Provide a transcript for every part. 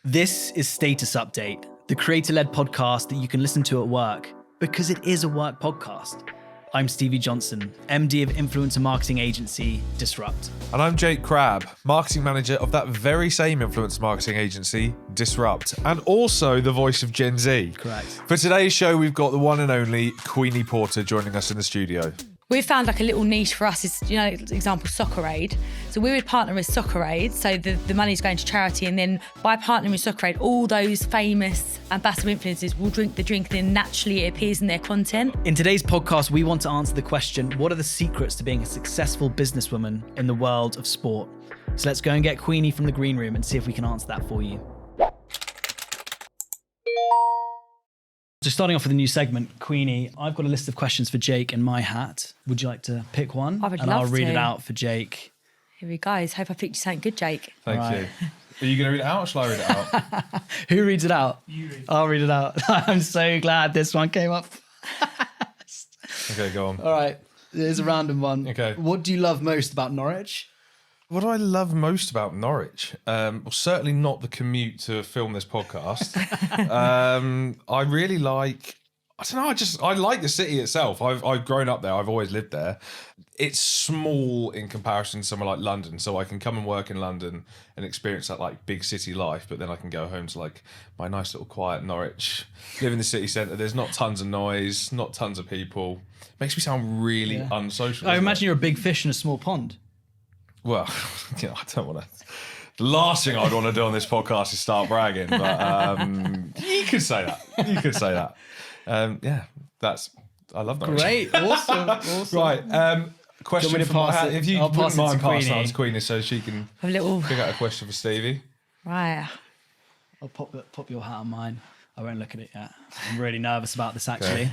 This is Status Update, the creator-led podcast that you can listen to at work, because it is a work podcast. I'm Stevie Johnson, MD of influencer marketing agency Disrupt. And I'm Jake Crabb, marketing manager of that very same influencer marketing agency, Disrupt, and also the voice of Gen Z. Correct. For today's show, we've got the one and only Queenie Porter joining us in the studio. We've found like a little niche for us is, example, Soccer Aid. So we would partner with Soccer Aid, so the money's going to charity, and then by partnering with Soccer Aid, all those famous ambassador influencers will drink the drink, and then naturally it appears in their content. In today's podcast, we want to answer the question, what are the secrets to being a successful businesswoman in the world of sport? So let's go and get Queenie from the green room and see if we can answer that for you. So starting off with a new segment, Queenie, I've got a list of questions for Jake in my hat. Would you like to pick one? I would and love I'll read to. it out for Jake. Here we go. Hope I picked you something good, Jake. Thank Right. you. Are you going to read it out or shall I read it out? Who reads it out? You read it. I'll read it out. I'm so glad this one came up. Okay, go on. All right, here's a random one. Okay. What do you love most about Norwich? What do I love most about Norwich? Well, certainly not the commute to film this podcast. I really like... I don't know, I like the city itself. I've grown up there. I've always lived there. It's small in comparison to somewhere like London, so I can come and work in London and experience that like big city life, but then I can go home to like my nice little quiet Norwich, live in the city centre. There's not tons of noise, not tons of people. Makes me sound really unsocial. I imagine you're a big fish in a small pond. Well, I don't want to... The last thing I'd want to do on this podcast is start bragging, but you could say that. You could say that. I love that. Great, awesome. Right, question Do you want me to from pass it? if you I'll wouldn't pass it to mind passing Queenie. on to Queenie so she can A little... pick out a question for Stevie. Right. I'll pop your hat on mine. I won't look at it yet. I'm really nervous about this, actually.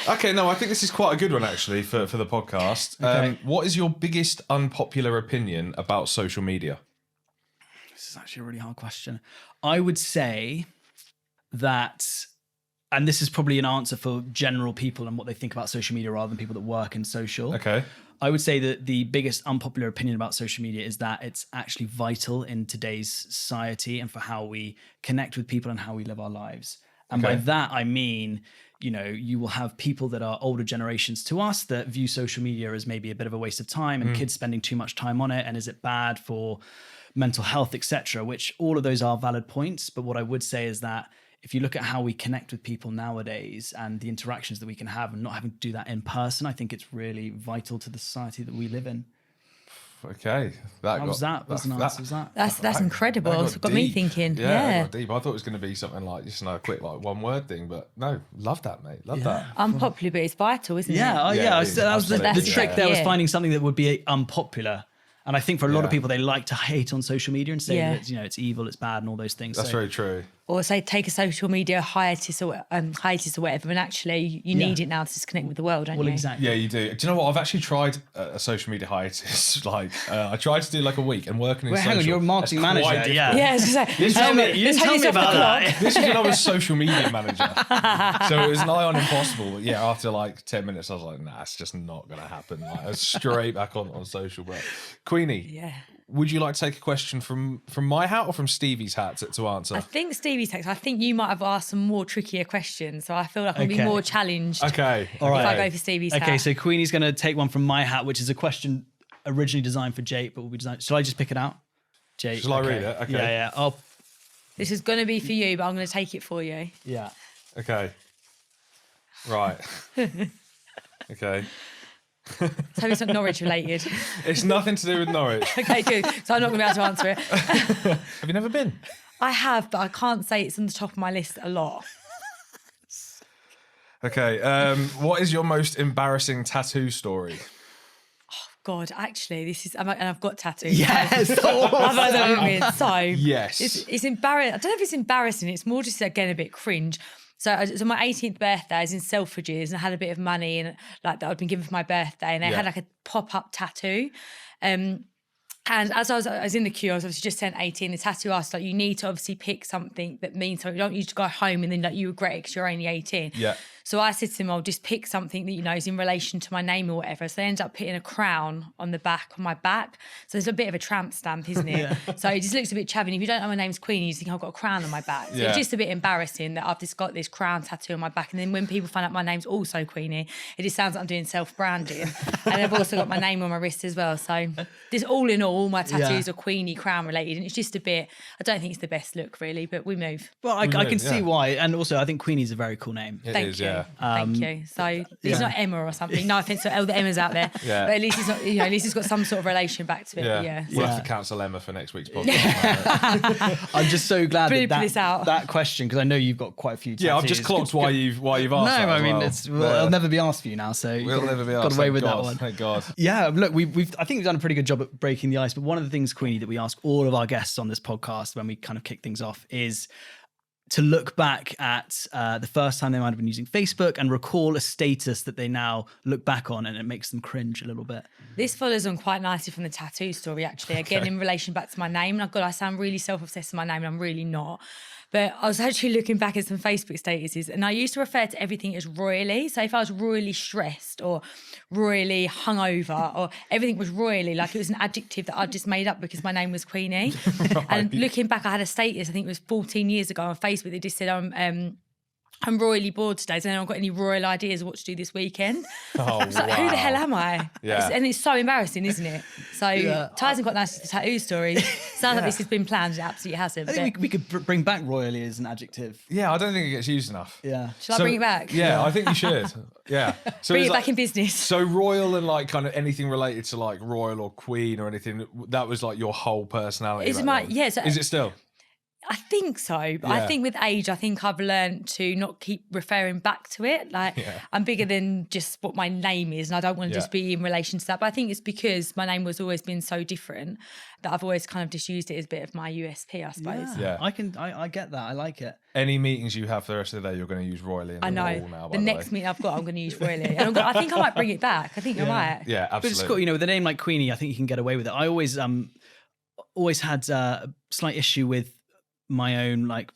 Okay, no, I think this is quite a good one actually for the podcast. Okay. What is your biggest unpopular opinion about social media? This is actually a really hard question. I would say that, and this is probably an answer for general people and what they think about social media rather than people that work in social. Okay. I would say that the biggest unpopular opinion about social media is that it's actually vital in today's society and for how we connect with people and how we live our lives. And by Okay. that, I mean, you will have people that are older generations to us that view social media as maybe a bit of a waste of time and kids spending too much time on it. And is it bad for mental health, etc., which all of those are valid points. But what I would say is that if you look at how we connect with people nowadays and the interactions that we can have and not having to do that in person, I think it's really vital to the society that we live in. Okay. How was that? What's an answer? Was that? That's incredible. It's got me deep. thinking. Yeah, Yeah. that got deep. I thought it was going to be something like just a quick like one word thing, but no, love that, mate. Love that. Unpopular, but it's vital, isn't Yeah, it? oh, Yeah, yeah. it is. That was the Absolutely. trick there was Yeah. finding something that would be unpopular. And I think for a lot of Yeah. people, they like to hate on social media and say Yeah. that it's evil, it's bad, and all those things. That's So- very true. Or say take a social media hiatus or whatever, and actually you need it now to just connect with the world, don't Well, you? exactly. Yeah, you do. Do you know what? I've actually tried a social media hiatus. I tried to do like a week and working in Well, social. hang on, you're a marketing That's quite manager, yeah. difficult. Yeah, I was gonna say. You didn't tell me yourself about the that. clock. This is when I was social media manager. So it was nigh on impossible. But yeah, after like 10 minutes, I was like, nah, it's just not going to happen. Like, I was straight back on social. But Queenie, Yeah. would you like to take a question from my hat or from Stevie's hat to answer? I think Stevie's text. I think you might have asked some more trickier questions, so I feel like I'll be Okay. more challenged. Okay. All right. If I go for Stevie's hat. Okay, so Queenie's going to take one from my hat, which is a question originally designed for Jake, but will be designed. Shall I just pick it out? Jake. Shall I read it? Okay. Yeah. This is going to be for you, but I'm going to take it for you. Yeah. Okay. Right. Okay. So it's not Norwich related. It's nothing to do with Norwich. Okay, good. So I'm not going to be able to answer it. Have you never been? I have, but I can't say it's on the top of my list a lot. Okay. What is your most embarrassing tattoo story? God, actually, this is, and I've got tattoos. Yes. I've had them with. So Yes. it's embarrassing. I don't know if it's embarrassing. It's more just again a bit cringe. So it was on my 18th birthday. I was in Selfridges and I had a bit of money and like that I'd been given for my birthday, and they had like a pop-up tattoo. And as I was in the queue, I was obviously just turned 18. The tattoo asked, like, you need to obviously pick something that means something. You don't need to go home and then like you regret it because you're only 18. Yeah. So I said to them, I'll just pick something that, you know, is in relation to my name or whatever. So they ended up putting a crown on my back. So it's a bit of a tramp stamp, isn't it? So it just looks a bit chavvy. If you don't know my name's Queenie, you think I've got a crown on my back. So it's just a bit embarrassing that I've just got this crown tattoo on my back. And then when people find out my name's also Queenie, it just sounds like I'm doing self-branding. And I've also got my name on my wrist as well. So this, all in all my tattoos are Queenie crown related. And it's just a bit, I don't think it's the best look really, but we move. Well, I can see why. And also I think Queenie's a very cool name. Thank you. Thank you. So it's not Emma or something. No offense to all the Emmas out there. But at least it's not, you know, at least it's got some sort of relation back to it. We'll have to cancel Emma for next week's podcast. I'm just so glad that that question, because I know you've got quite a few tattoos. Yeah, I've just clocked why you've asked that. No, I mean, well. it'll never be asked for you now, so we'll never be asked. Got away with that one. Thank God. Yeah, look, I think we've done a pretty good job at breaking the ice, but one of the things, Queenie, that we ask all of our guests on this podcast when we kind of kick things off is to look back at the first time they might have been using Facebook and recall a status that they now look back on and it makes them cringe a little bit. This follows on quite nicely from the tattoo story, actually. Again, in relation back to my name. And God, I sound really self-obsessed with my name and I'm really not. But I was actually looking back at some Facebook statuses and I used to refer to everything as royally. So if I was royally stressed or royally hungover or everything was royally, like it was an adjective that I just made up because my name was Queenie. Right. And looking back, I had a status, I think it was 14 years ago on Facebook that just said, I'm royally bored today, so I haven't got any royal ideas of what to do this weekend. Oh, it's like, who the hell am I? Yeah. And it's so embarrassing, isn't it? So Tyson got nice to the tattoo story. Sounds like this has been planned. It absolutely hasn't. I think we could bring back royally as an adjective. Yeah, I don't think it gets used enough. Yeah. Shall I bring it back? Yeah, I think you should. Yeah. So bring it back in business. So royal and like kind of anything related to like royal or queen or anything, that was like your whole personality. Is it still? I think so. But I think with age, I think I've learned to not keep referring back to it. Like I'm bigger than just what my name is and I don't want to just be in relation to that. But I think it's because my name was always been so different that I've always kind of just used it as a bit of my USP, I suppose. Yeah. I get that. I like it. Any meetings you have for the rest of the day, you're going to use royally. I know. Now, the next meeting I've got, I'm going to use royally. And I think I might bring it back. I think you're right. Yeah, absolutely. But it's cool, you know, with a name like Queenie, I think you can get away with it. I always had a slight issue with my own like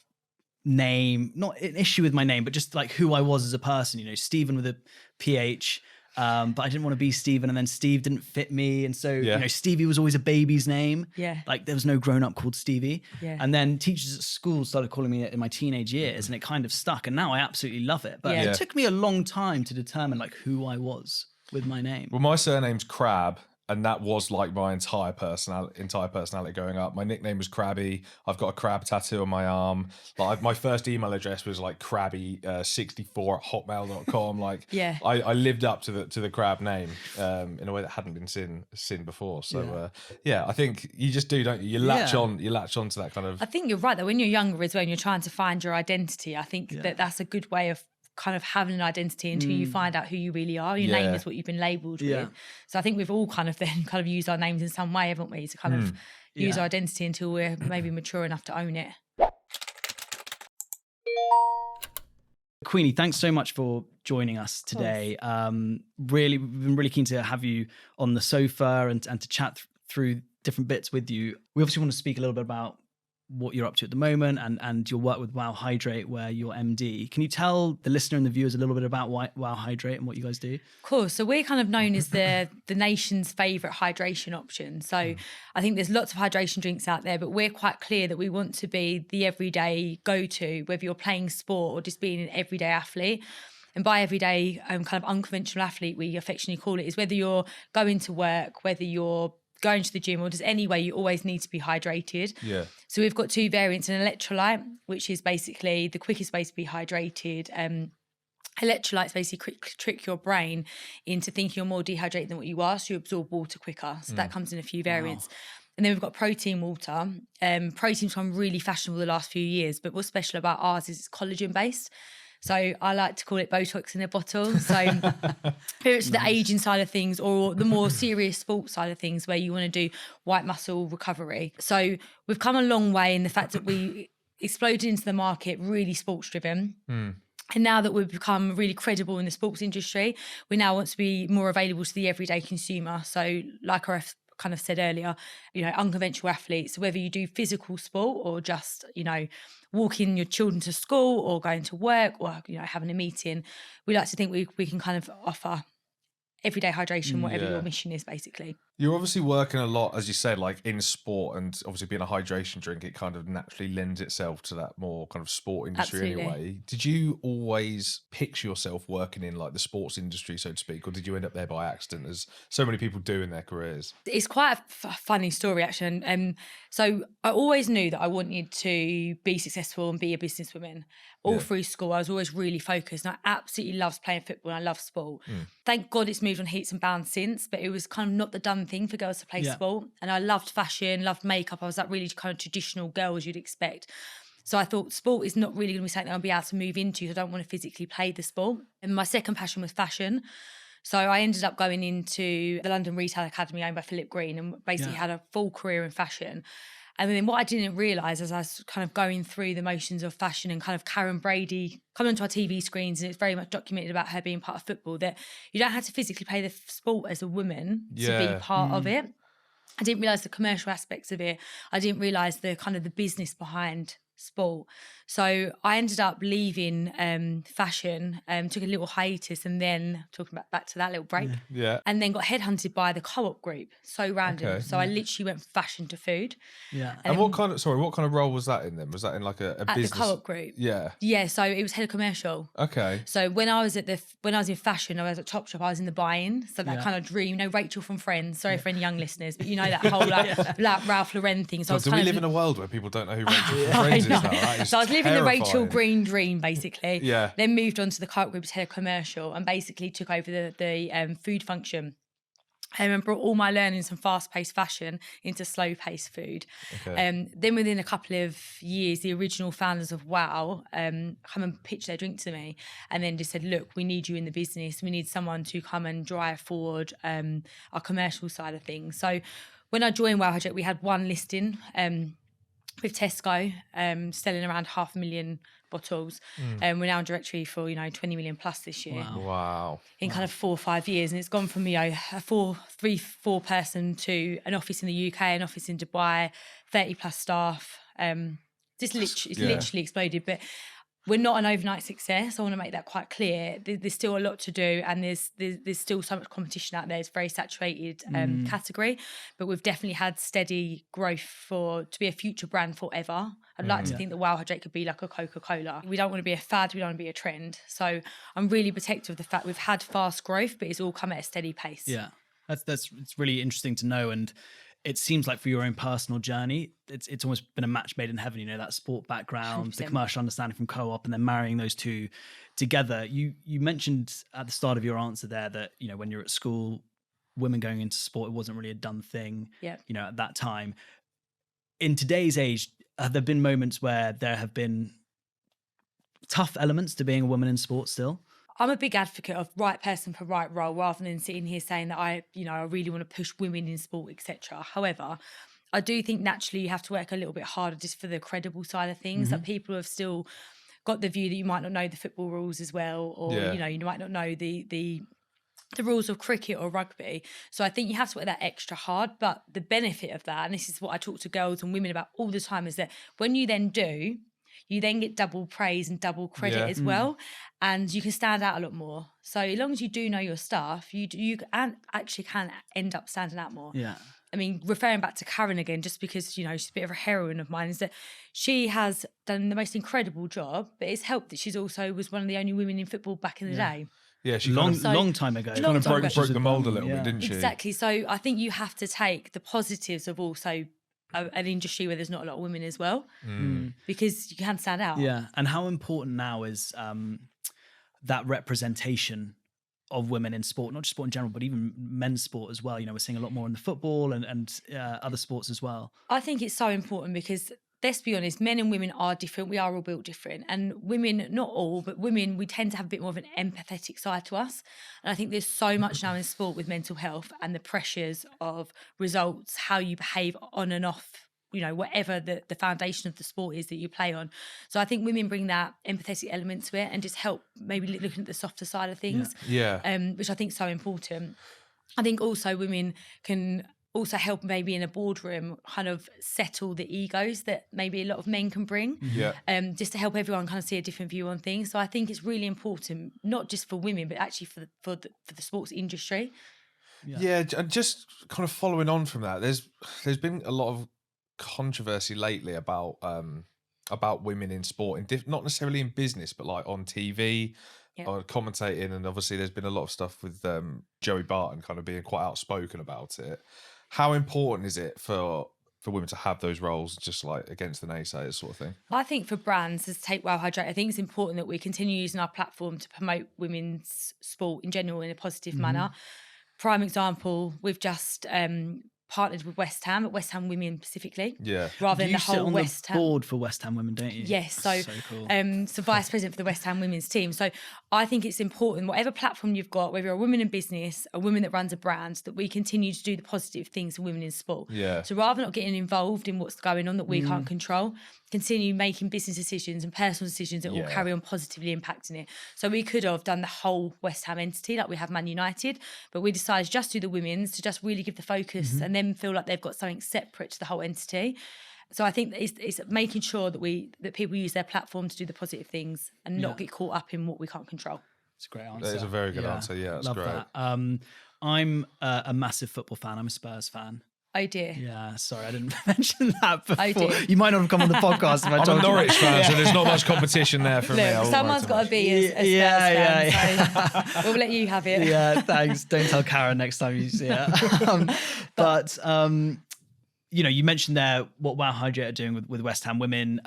name, not an issue with my name, but just like who I was as a person, you know, Stephen with a PH, but I didn't want to be Stephen, and then Steve didn't fit me, and so you know, Stevie was always a baby's name. Like there was no grown-up called Stevie. And then teachers at school started calling me it in my teenage years, and it kind of stuck, and now I absolutely love it. But it took me a long time to determine like who I was with my name. Well, my surname's Crab, and that was like my entire personality growing up. My nickname was Crabby. I've got a crab tattoo on my arm. Like my first email address was like crabby64@hotmail.com. Like I lived up to the crab name in a way that hadn't been seen before. So I think you just do, don't you? You latch on to that kind of. I think you're right though. When you're younger as well, and you're trying to find your identity, I think that's a good way of kind of having an identity until you find out who you really are. Your name is what you've been labelled with. So I think we've all kind of then kind of used our names in some way, haven't we, to kind of use our identity until we're maybe mature enough to own it. Queenie, thanks so much for joining us today. We've been really keen to have you on the sofa and to chat through different bits with you. We obviously want to speak a little bit about what you're up to at the moment and your work with Wow Hydrate, where you're MD. Can you tell the listener and the viewers a little bit about Wow Hydrate and what you guys do? Of course. So we're kind of known as the nation's favourite hydration option. So I think there's lots of hydration drinks out there, but we're quite clear that we want to be the everyday go-to, whether you're playing sport or just being an everyday athlete. And by everyday kind of unconventional athlete, we affectionately call it, is whether you're going to work, whether you're going to the gym, or just any way, you always need to be hydrated. So we've got two variants: an electrolyte, which is basically the quickest way to be hydrated. Electrolytes basically trick your brain into thinking you're more dehydrated than what you are, so you absorb water quicker. So that comes in a few variants. And then we've got protein water. Protein's become really fashionable the last few years, but what's special about ours is it's collagen based. So I like to call it Botox in a bottle. So whether it's the aging side of things or the more serious sports side of things where you want to do white muscle recovery. So we've come a long way in the fact that we exploded into the market really sports driven. And now that we've become really credible in the sports industry, we now want to be more available to the everyday consumer. So like our kind of said earlier, unconventional athletes, whether you do physical sport or just, walking your children to school or going to work or, having a meeting, we like to think we can kind of offer everyday hydration, whatever your mission is, basically. You're obviously working a lot, as you said, like in sport, and obviously being a hydration drink, it kind of naturally lends itself to that more kind of sport industry. Absolutely. Anyway. Did you always picture yourself working in like the sports industry, so to speak, or did you end up there by accident, as so many people do in their careers? It's quite a funny story, actually. So I always knew that I wanted to be successful and be a businesswoman. All through school, I was always really focused, and I absolutely loved playing football and I love sport. Thank God it's moved on heaps and bounds since, but it was kind of not the done thing for girls to play sport. And I loved fashion, loved makeup. I was that really kind of traditional girl as you'd expect. So I thought sport is not really going to be something I'll be able to move into. I don't want to physically play the sport. And my second passion was fashion. So I ended up going into the London Retail Academy owned by Philip Green and basically had a full career in fashion. And then what I didn't realise as I was kind of going through the motions of fashion and kind of Karen Brady coming onto our TV screens, and it's very much documented about her being part of football, that you don't have to physically play the sport as a woman to be part of it. I didn't realise the commercial aspects of it. I didn't realise the kind of the business behind sport. So I ended up leaving fashion, took a little hiatus, and then talking about back to that little break. And then got headhunted by the Co-op Group. So random. So I literally went from fashion to food. And what kind of role was that in then? Was that in like a business? At the Co-op Group. Yeah. So it was head of commercial. Okay. So when I was in fashion, I was at Topshop, I was in the buying. So that kind of dream, Rachel from Friends, sorry for any young listeners, but that whole like Ralph Lauren thing. So do we live in a world where people don't know who Rachel from Friends is now? That is so I was living the Rachel terrifying. Green dream, basically. Yeah. Then moved on to the Co-op Group as head of commercial and basically took over the food function. And brought all my learnings from fast-paced fashion into slow-paced food. Okay. Then within a couple of years, the original founders of Wow come and pitched their drink to me and then just said, look, we need you in the business. We need someone to come and drive forward our commercial side of things. So when I joined Wow Hydrate, we had one listing with Tesco, selling around 500,000 bottles. We're now in directory for 20 million plus this year. Wow. In kind of 4 or 5 years, and it's gone from a 4 person to an office in the UK, an office in Dubai, 30 plus staff. It's literally exploded. But we're not an overnight success. I want to make that quite clear. There's still a lot to do, and there's still so much competition out there. It's a very saturated category, but we've definitely had steady growth to be a future brand forever. I'd like to think that Wow Hydrate could be like a Coca-Cola. We don't want to be a fad. We don't want to be a trend. So I'm really protective of the fact we've had fast growth, but it's all come at a steady pace. Yeah, it's really interesting to know. And it seems like for your own personal journey, it's almost been a match made in heaven, that sport background, 100%. The commercial understanding from Co-op, and then marrying those two together. You mentioned at the start of your answer there that, when you're at school, women going into sport, it wasn't really a done thing, at that time. In today's age, have there been moments where there have been tough elements to being a woman in sport still? I'm a big advocate of right person for right role, rather than sitting here saying that I really want to push women in sport, etc. However, I do think naturally you have to work a little bit harder just for the credible side of things. That people have still got the view that you might not know the football rules as well, or you might not know the rules of cricket or rugby. So I think you have to work that extra hard. But the benefit of that, and this is what I talk to girls and women about all the time, is that when you then do, you then get double praise and double credit as well, and you can stand out a lot more. So as long as you do know your stuff, you actually can end up standing out more. Yeah. I mean, referring back to Karen again, just because, she's a bit of a heroine of mine, is that she has done the most incredible job, but it's helped that she's also was one of the only women in football back in the day. Yeah, she long time ago. She kind of broke the mould a little bit, didn't she? Exactly. So I think you have to take the positives of also an industry where there's not a lot of women as well, because you can stand out. Yeah, and how important now is that representation of women in sport, not just sport in general, but even men's sport as well. We're seeing a lot more in the football and other sports as well. I think it's so important because, let's be honest, men and women are different. We are all built different. And women, not all, but women, we tend to have a bit more of an empathetic side to us. And I think there's so much now in sport with mental health and the pressures of results, how you behave on and off, whatever the foundation of the sport is that you play on. So I think women bring that empathetic element to it and just help maybe looking at the softer side of things. Yeah. Which I think is so important. I think also women can also help maybe in a boardroom kind of settle the egos that maybe a lot of men can bring. Yeah. Just to help everyone kind of see a different view on things. So I think it's really important, not just for women, but actually for the sports industry. Yeah, and just kind of following on from that, there's been a lot of controversy lately about women in sport, not necessarily in business, but like on TV, or commentating, and obviously there's been a lot of stuff with Joey Barton kind of being quite outspoken about it. How important is it for women to have those roles, just like against the naysayers sort of thing? I think for brands, as take Wow Hydrate, I think it's important that we continue using our platform to promote women's sport in general in a positive manner. Prime example, we've just partnered with West Ham Women specifically. Yeah. Rather than You the sit whole on West the Ham board for West Ham Women, don't you? Yes, so cool. so vice president for the West Ham women's team. So I think it's important, whatever platform you've got, whether you're a woman in business, a woman that runs a brand, that we continue to do the positive things for women in sport. Yeah. So rather than not getting involved in what's going on that we can't control, continue making business decisions and personal decisions that will carry on positively impacting it. So we could have done the whole West Ham entity like we have Man United, but we decided just do the women's to just really give the focus and then feel like they've got something separate to the whole entity. So I think that it's making sure that people use their platform to do the positive things and not get caught up in what we can't control. It's a great answer. That is a very good answer. Yeah, that's Love great. that. I'm a massive football fan. I'm a Spurs fan. Oh dear. Yeah, sorry, I didn't mention that before. Oh dear. You might not have come on the podcast if I I'm told a you. Norwich fan, so there's not much competition there for me. Look, someone's got to be a Spurs fan, so we'll let you have it. Yeah, thanks. Don't tell Karen next time you see it. But you mentioned there what Wow Hydrate are doing with West Ham Women.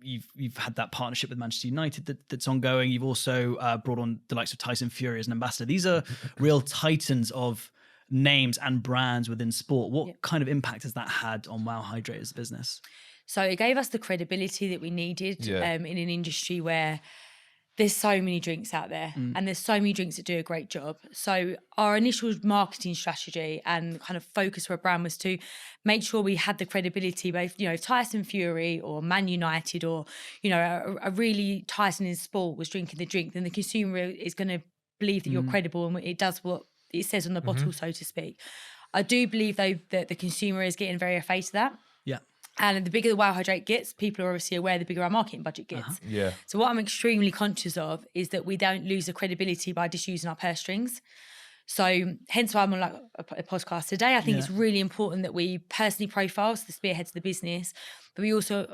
You've had that partnership with Manchester United that's ongoing. You've also brought on the likes of Tyson Fury as an ambassador. These are real titans of names and brands within sport. What kind of impact has that had on Wow Hydrate as a business? So it gave us the credibility that we needed in an industry where there's so many drinks out there and there's so many drinks that do a great job. So our initial marketing strategy and kind of focus for a brand was to make sure we had the credibility, both, Tyson Fury or Man United or, a really Tyson in sport was drinking the drink, then the consumer is going to believe that you're credible and it does what it says on the bottle, so to speak. I do believe, though, that the consumer is getting very afraid of that. Yeah. And the bigger the Wow Hydrate gets, people are obviously aware the bigger our marketing budget gets. Yeah. So what I'm extremely conscious of is that we don't lose the credibility by just using our purse strings. So hence why I'm on a podcast today. I think it's really important that we personally profile the spearheads of the business, but we also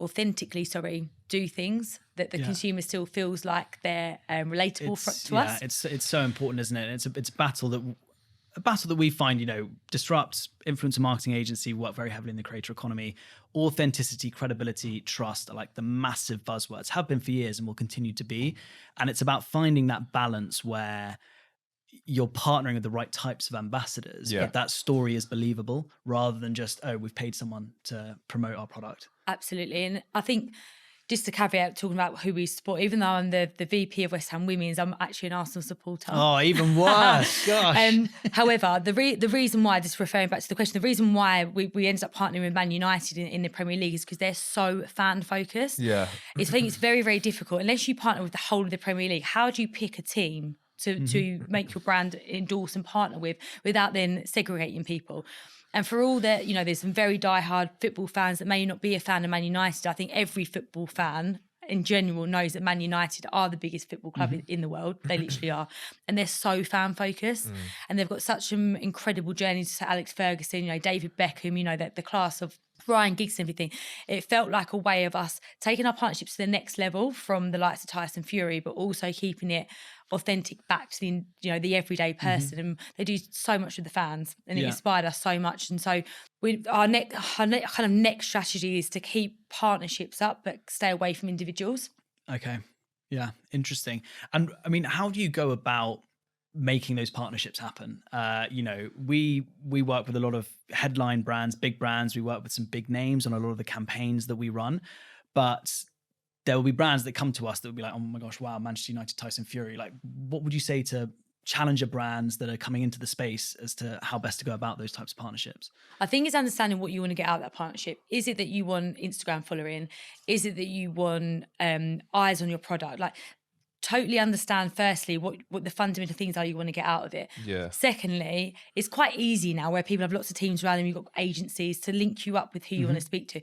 authentically do things that the consumer still feels like they're relatable to us. It's so important, isn't it? It's a battle that we find, Disrupt, influencer marketing agency, work very heavily in the creator economy. Authenticity, credibility, trust are like the massive buzzwords, have been for years and will continue to be. And it's about finding that balance where you're partnering with the right types of ambassadors, but that story is believable rather than just, we've paid someone to promote our product. Absolutely. And I think just to caveat, talking about who we support, even though I'm the VP of West Ham Women's, I'm actually an Arsenal supporter. Oh, even worse. Gosh. However, the reason why, just referring back to the question, the reason why we ended up partnering with Man United in the Premier League is because they're so fan focused. Yeah. I think it's very, very difficult. Unless you partner with the whole of the Premier League, how do you pick a team to make your brand endorse and partner with without then segregating people? And for all that, there's some very diehard football fans that may not be a fan of Man United. I think every football fan in general knows that Man United are the biggest football club in the world. They literally are. And they're so fan focused. And they've got such an incredible journey to Alex Ferguson, David Beckham, the class of Ryan Giggs and everything. It felt like a way of us taking our partnerships to the next level from the likes of Tyson Fury, but also keeping it authentic back to the everyday person. And they do so much with the fans, and it inspired us so much. And so our next strategy is to keep partnerships up, but stay away from individuals. Okay. Yeah. Interesting. And I mean, how do you go about making those partnerships happen? We work with a lot of headline brands, big brands. We work with some big names on a lot of the campaigns that we run, but there will be brands that come to us that will be like, oh my gosh, wow, Manchester United, Tyson Fury. Like, what would you say to challenger brands that are coming into the space as to how best to go about those types of partnerships? I think it's understanding what you want to get out of that partnership. Is it that you want Instagram following? Is it that you want eyes on your product? Like, totally understand firstly what the fundamental things are you want to get out of it. Yeah. Secondly, it's quite easy now where people have lots of teams around them, you've got agencies to link you up with who you want to speak to.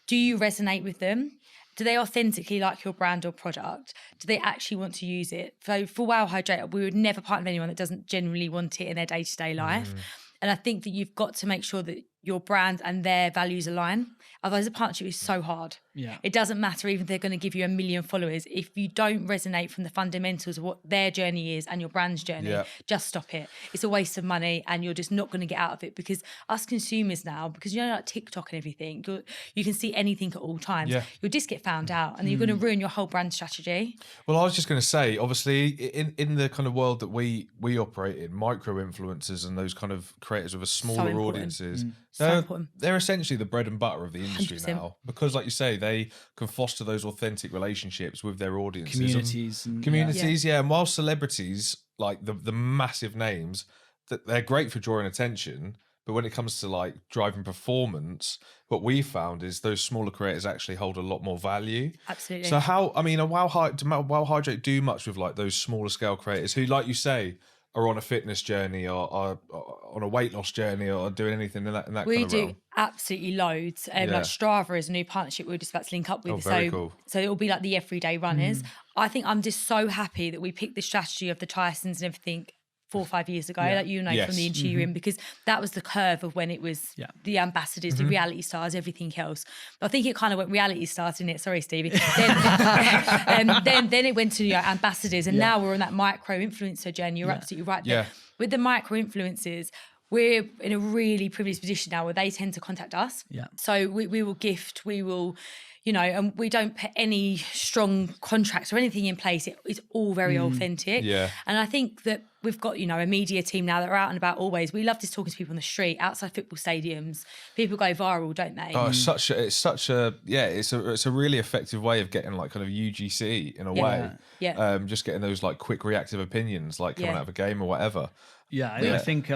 Do you resonate with them? Do they authentically like your brand or product? Do they actually want to use it? So for Wow Hydrate, we would never partner with anyone that doesn't genuinely want it in their day-to-day life. And I think that you've got to make sure that your brand and their values align. Otherwise, the partnership is so hard. Yeah. It doesn't matter even if they're going to give you 1 million followers. If you don't resonate from the fundamentals of what their journey is and your brand's journey, just stop it. It's a waste of money and you're just not going to get out of it, because us consumers now, because like TikTok and everything, you can see anything at all times. Yeah. You'll just get found out and you're going to ruin your whole brand strategy. Well, I was just going to say, obviously, in the kind of world that we operate in, micro influencers and those kind of creators with a smaller audiences, they're essentially the bread and butter of the industry 100%. now, because, like you say, they can foster those authentic relationships with their audiences, communities. And while celebrities, like the massive names, that they're great for drawing attention, but when it comes to like driving performance, what we found is those smaller creators actually hold a lot more value. Absolutely. So Wow Hydrate do much with like those smaller scale creators who, like you say, are on a fitness journey or on a weight loss journey or doing anything in that kind of realm? We do absolutely loads. Like Strava is a new partnership we're just about to link up with. Very cool. So it will be like the everyday runners. I think I'm just so happy that we picked the strategy of the Tysons and everything 4 or 5 years ago, like from the industry you're in, because that was the curve of when it was the ambassadors, the reality stars, everything else. But I think it kind of went reality stars, didn't it? Sorry, Stevie. Then it went to ambassadors, and now we're on that micro influencer journey. You're absolutely right. Yeah. With the micro influencers, we're in a really privileged position now where they tend to contact us. Yeah. So we will gift, we will, and we don't put any strong contracts or anything in place. It's all very authentic. Yeah. And I think that we've got, a media team now that are out and about always. We love just talking to people on the street, outside football stadiums. People go viral, don't they? Oh, it's a really effective way of getting like kind of UGC in a way. Yeah. Just getting those like quick reactive opinions, like coming out of a game or whatever. Yeah, I think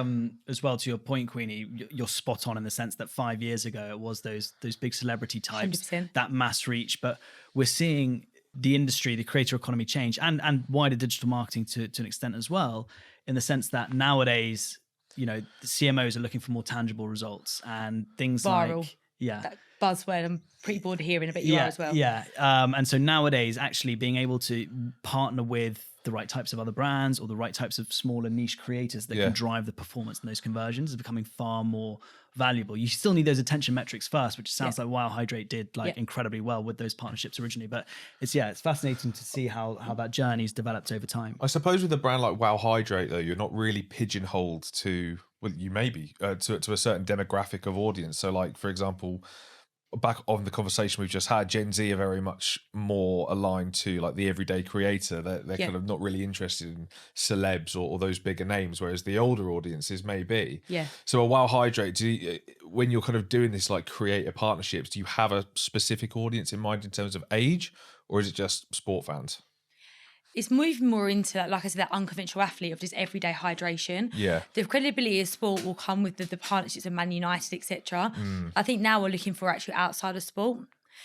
as well, to your point, Queenie, you're spot on in the sense that 5 years ago it was those big celebrity types, 100%. that mass reach. But we're seeing the industry, the creator economy change, and wider digital marketing to an extent as well, in the sense that nowadays, the CMOs are looking for more tangible results and things Viral. like That buzzword I'm pretty bored of hearing, but you are as well. Yeah. And so nowadays, actually being able to partner with the right types of other brands or the right types of smaller niche creators that can drive the performance and those conversions is becoming far more valuable. You still need those attention metrics first, which sounds like Wow Hydrate did incredibly well with those partnerships originally. But it's fascinating to see how that journey's developed over time. I suppose with a brand like Wow Hydrate, though, you're not really pigeonholed to, well, you may be, to a certain demographic of audience. So like, for example, back on the conversation we've just had, Gen Z are very much more aligned to like the everyday creator. They're kind of not really interested in celebs or those bigger names, whereas the older audiences may be. Yeah. So a Wow Hydrate, when you're kind of doing this like creator partnerships, do you have a specific audience in mind in terms of age, or is it just sport fans? It's moving more into that, like I said, that unconventional athlete of just everyday hydration. Yeah. The credibility of sport will come with the partnerships of Man United, etc. I think now we're looking for actually outside of sport.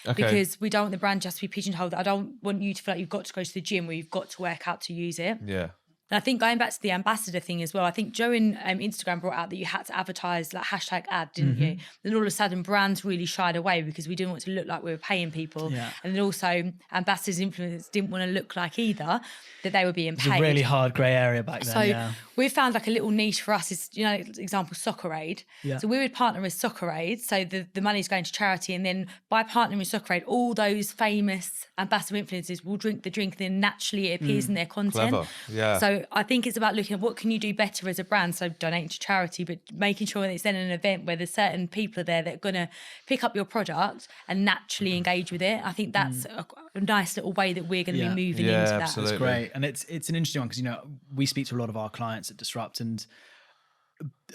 Okay. Because we don't want the brand just to be pigeonholed. I don't want you to feel like you've got to go to the gym or you've got to work out to use it. Yeah. And I think going back to the ambassador thing as well, I think Joe and Instagram brought out that you had to advertise like hashtag ad, didn't you? Then all of a sudden brands really shied away because we didn't want to look like we were paying people. Yeah. And then also ambassadors, influencers didn't want to look like either that they were being paid. It's a really hard grey area back then. So we found like a little niche for us is, example, Soccer Aid. Yeah. So we would partner with Soccer Aid. So the money's going to charity. And then by partnering with Soccer Aid, all those famous ambassador influencers will drink the drink. Then naturally it appears in their content. Clever. Yeah. So I think it's about looking at what can you do better as a brand. So donating to charity, but making sure that it's then an event where there's certain people are there that are going to pick up your product and naturally engage with it. I think that's a nice little way that we're going to be moving into that. Absolutely. That's great. And it's an interesting one because, we speak to a lot of our clients at Disrupt, and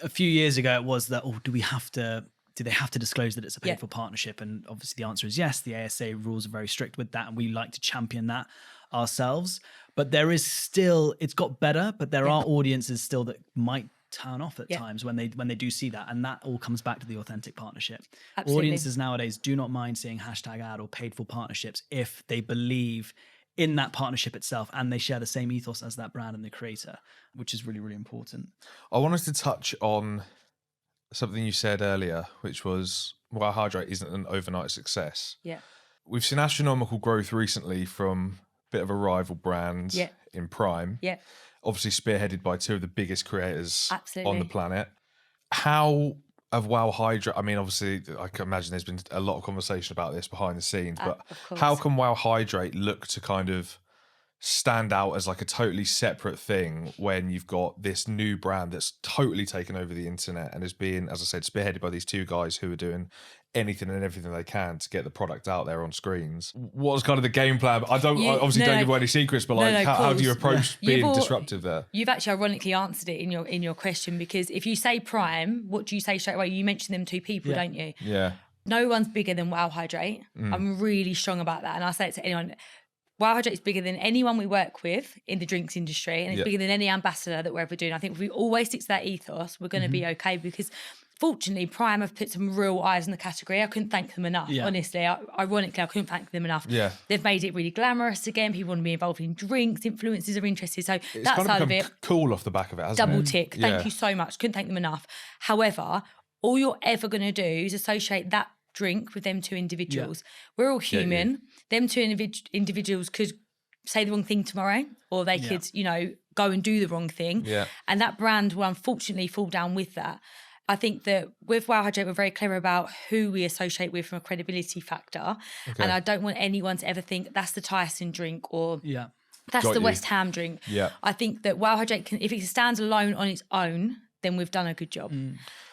a few years ago it was that, do they have to disclose that it's a paid for partnership? And obviously the answer is yes. The ASA rules are very strict with that, and we like to champion that ourselves. But there is still, it's got better, but there are audiences still that might turn off at times when they do see that, and that all comes back to the authentic partnership. Absolutely. Audiences nowadays do not mind seeing hashtag ad or paid for partnerships if they believe in that partnership itself, and they share the same ethos as that brand and the creator, which is really, really important. I wanted to touch on something you said earlier, which was Wow Hydrate isn't an overnight success. Yeah. We've seen astronomical growth recently from a bit of a rival brand in Prime. Yeah. Obviously spearheaded by two of the biggest creators Absolutely. on the planet. How have Wow Hydrate, I mean, obviously, I can imagine there's been a lot of conversation about this behind the scenes, but Of course. how can Wow Hydrate look to kind of stand out as like a totally separate thing when you've got this new brand that's totally taken over the internet and is being, as I said, spearheaded by these two guys who are doing anything and everything they can to get the product out there on screens? What's kind of the game plan? I don't obviously don't give away any secrets, but like how do you approach being disruptive there? You've actually ironically answered it in your question, because if you say Prime, what do you say straight away? You mention them two people, don't you? Yeah. No one's bigger than Wow Hydrate. I'm really strong about that, and I say it to anyone. Wow Hydrate is bigger than anyone we work with in the drinks industry, and it's bigger than any ambassador that we're ever doing. I think if we always stick to that ethos, we're going to be okay, because fortunately Prime have put some real eyes in the category. I couldn't thank them enough, honestly. Ironically, I couldn't thank them enough. Yeah. They've made it really glamorous again. People want to be involved in drinks, influencers are interested. So It's that kind side of of it, cool off the back of it, hasn't double it? tick. Thank you so much. Couldn't thank them enough. However, all you're ever going to do is associate that drink with them two individuals. We're all human. Them two individuals could say the wrong thing tomorrow, or they could, go and do the wrong thing. Yeah. And that brand will unfortunately fall down with that. I think that with Wow Hydrate, we're very clear about who we associate with from a credibility factor. Okay. And I don't want anyone to ever think that's the Tyson drink or that's the West Ham drink. Yeah. I think that Wow Hydrate can, if it stands alone on its own, then we've done a good job.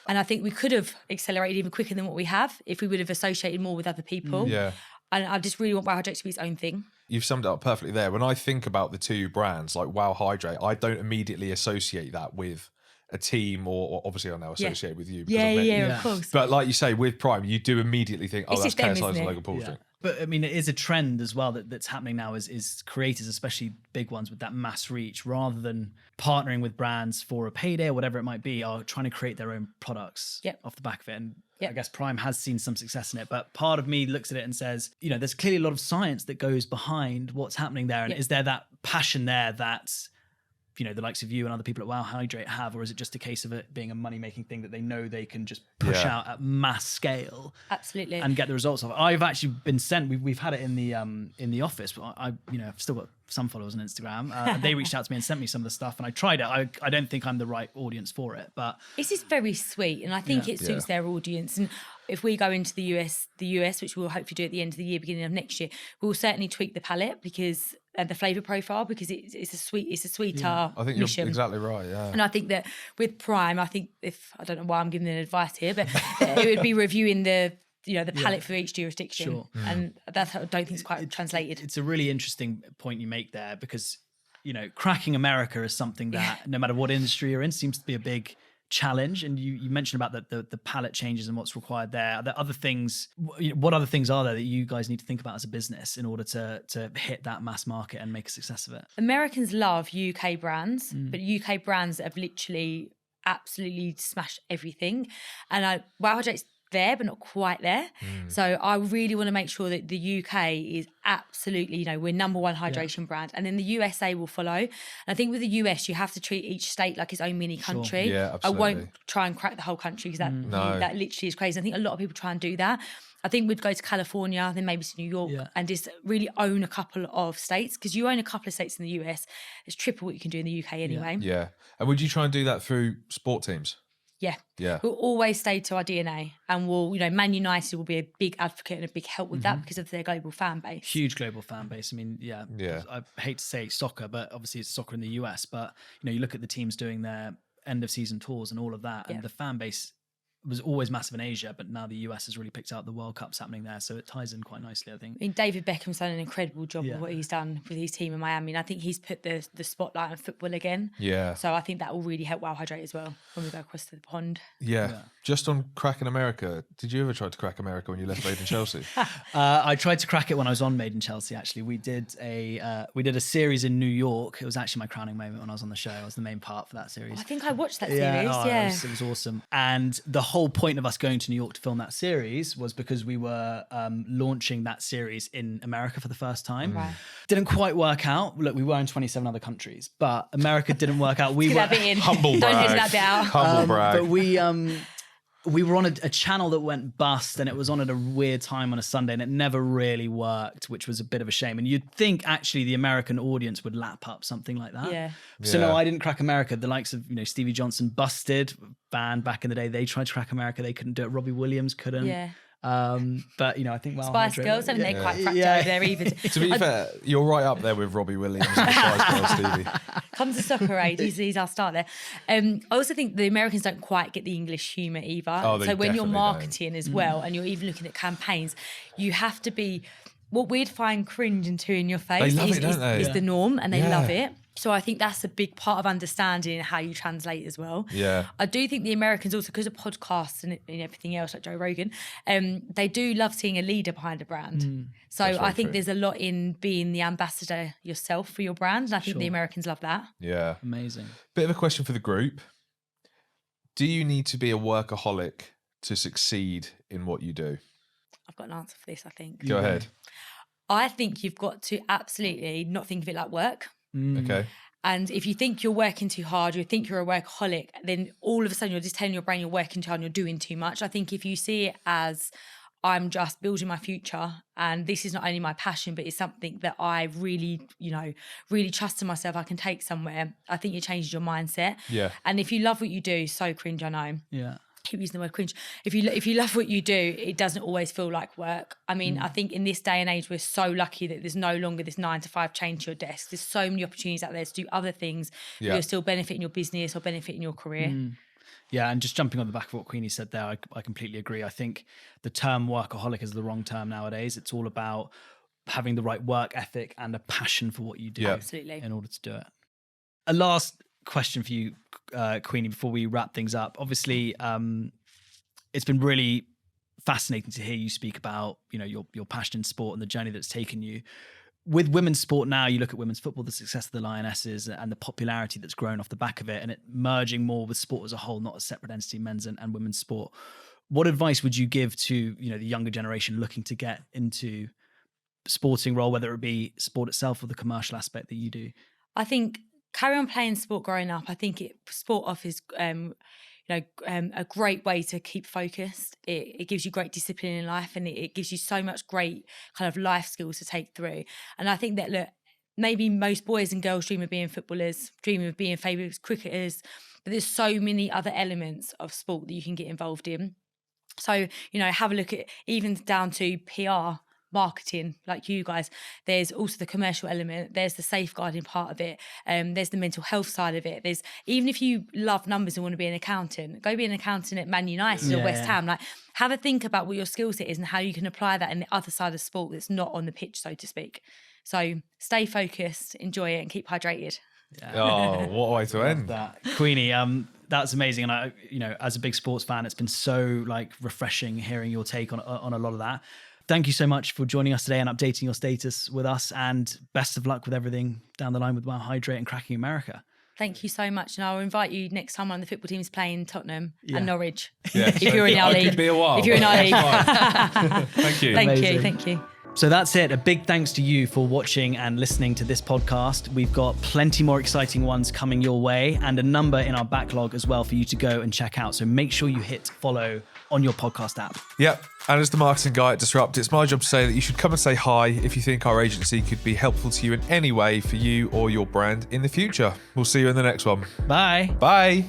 And I think we could have accelerated even quicker than what we have if we would have associated more with other people. Yeah. And I just really want Wow Hydrate to be its own thing. You've summed it up perfectly there. When I think about the two brands, like Wow Hydrate, I don't immediately associate that with a team, or obviously I now associate with you. Of course. But like you say, with Prime, you do immediately think, oh, It's that's just them, KSI's isn't and it? Logan Paul's drink. But I mean, it is a trend as well that's happening now is creators, especially big ones with that mass reach, rather than partnering with brands for a payday or whatever it might be, are trying to create their own products off the back of it. And I guess Prime has seen some success in it, but part of me looks at it and says, there's clearly a lot of science that goes behind what's happening there. And is there that passion there that, the likes of you and other people at Wow Hydrate have, or is it just a case of it being a money-making thing that they know they can just push out at mass scale? Absolutely. And get the results of it? I've actually been sent, we've had it in the office, but I've still got some followers on Instagram. They reached out to me and sent me some of the stuff, and I tried it. I don't think I'm the right audience for it, but this is very sweet, and I think it suits their audience. And if we go into the US, which we'll hopefully do at the end of the year, beginning of next year, we'll certainly tweak the palette because the flavour profile, because it's a sweeter I think mission. You're exactly right. Yeah. And I think that with Prime, I don't know why I'm giving them advice here, but it would be reviewing the palette for each jurisdiction. Sure. And that's, I don't think it's quite translated. It's a really interesting point you make there, because cracking America is something that no matter what industry you're in seems to be a big challenge. And you mentioned about the palette changes and what's required there. Are there other things? What other things are there that you guys need to think about as a business in order to hit that mass market and make a success of it? Americans love UK brands, but UK brands that have literally absolutely smashed everything. And Wow Hydrate's there, but not quite there. So I really want to make sure that the UK is absolutely, we're number one hydration brand, and then the USA will follow. And I think with the US, you have to treat each state like its own mini country. Yeah, I absolutely. won't try and crack the whole country, because that literally is crazy. I think a lot of people try and do that. I think we'd go to California, then maybe to New York, and just really own a couple of states, because you own a couple of states in the US. It's triple what you can do in the UK anyway. Yeah. And would you try and do that through sport teams? Yeah. We'll always stay to our DNA, and we'll, Man United will be a big advocate and a big help with that because of their global fan base. Huge global fan base. I mean, I hate to say soccer, but obviously it's soccer in the US, but you look at the teams doing their end of season tours and all of that, and the fan base was always massive in Asia, but now the US has really picked up. The World Cup's happening there, so it ties in quite nicely, I think. I mean, David Beckham's done an incredible job of what he's done with his team in Miami, and I think he's put the spotlight on football again. Yeah. So I think that will really help Wow Hydrate as well when we go across the pond. Yeah. Just on cracking America, did you ever try to crack America when you left Made in Chelsea? I tried to crack it when I was on Made in Chelsea, actually. We did a series in New York. It was actually my crowning moment when I was on the show. I was the main part for that series. I think I watched that series, It was awesome. And the whole point of us going to New York to film that series was because we were launching that series in America for the first time. Right. Didn't quite work out. Look, we were in 27 other countries, but America didn't work out. We Get were that bit in. Humble Don't brag. edit that bit out. Humble brag. but we were on a channel that went bust, and it was on at a weird time on a Sunday, and it never really worked, which was a bit of a shame. And you'd think actually the American audience would lap up something like that. Yeah. So Yeah. no, I didn't crack America. The likes of Stevie Johnson, Busted band back in the day, they tried to crack America, they couldn't do it. Robbie Williams couldn't. Yeah. But I think Wow Spice Hydrate, Girls, I think they're quite cracked Yeah. over there either. To be fair, you're right up there with Robbie Williams and the Spice Girls, Stevie. Comes to soccer age, he's our start there. I also think the Americans don't quite get the English humour either. Oh, they so when you're definitely marketing as well, and you're even looking at campaigns, you have to be, what we'd find cringe and two in your face They love it, don't they? is the norm, and they Yeah. love it. So I think that's a big part of understanding how you translate as well. Yeah. I do think the Americans also, because of podcasts and everything else like Joe Rogan, they do love seeing a leader behind a brand. So That's very I think true. there's a lot in being the ambassador yourself for your brand. And I think the Americans love that. Yeah. Amazing. Bit of a question for the group. Do you need to be a workaholic to succeed in what you do? I've got an answer for this, I think. Go ahead. I think you've got to absolutely not think of it like work. Okay. And if you think you're working too hard, you think you're a workaholic, then all of a sudden you're just telling your brain you're working too hard and you're doing too much. I think if you see it as I'm just building my future and this is not only my passion, but it's something that I really, really trust in myself, I can take somewhere, I think it changes your mindset. Yeah. And if you love what you do, so cringe, I know. Yeah. Keep using the word cringe. If you love what you do, it doesn't always feel like work. I mean, I think in this day and age, we're so lucky that there's no longer this 9 to 5 chain to your desk. There's so many opportunities out there to do other things. Yeah. You're still benefiting your business or benefiting your career. Yeah, and just jumping on the back of what Queenie said there, I completely agree. I think the term workaholic is the wrong term nowadays. It's all about having the right work ethic and a passion for what you do Absolutely. in order to do it. A last question for you, Queenie, before we wrap things up. Obviously, it's been really fascinating to hear you speak about, your passion in sport and the journey that's taken you. With women's sport now, you look at women's football, the success of the Lionesses and the popularity that's grown off the back of it, and it merging more with sport as a whole, not a separate entity, men's and women's sport. What advice would you give to, the younger generation looking to get into sporting role, whether it be sport itself or the commercial aspect that you do? I think carry on playing sport growing up. I think sport offers a great way to keep focused. It gives you great discipline in life, and it gives you so much great kind of life skills to take through. And I think that, look, maybe most boys and girls dream of being footballers, dream of being famous cricketers, but there's so many other elements of sport that you can get involved in. So, have a look at even down to PR, marketing, like you guys. There's also the commercial element, there's the safeguarding part of it, there's the mental health side of it. There's, even if you love numbers and want to be an accountant, go be an accountant at Man United or West Ham. Like, have a think about what your skill set is and how you can apply that in the other side of sport that's not on the pitch, so to speak. So stay focused, enjoy it, and keep hydrated. Oh, what a way to end. That Queenie, that's amazing. And I, as a big sports fan, it's been so refreshing hearing your take on a lot of that. Thank you so much for joining us today and updating your status with us, and best of luck with everything down the line with Wow Hydrate and cracking America. Thank you so much. And I'll invite you next time when the football team's playing Tottenham and Norwich. Yeah, if you're in our league. could be a while. If you're in our league. Thank you. Thank you. So that's it. A big thanks to you for watching and listening to this podcast. We've got plenty more exciting ones coming your way and a number in our backlog as well for you to go and check out. So make sure you hit follow on your podcast app. Yep. And as the marketing guy at Disrupt, it's my job to say that you should come and say hi if you think our agency could be helpful to you in any way for you or your brand in the future. We'll see you in the next one. Bye. Bye.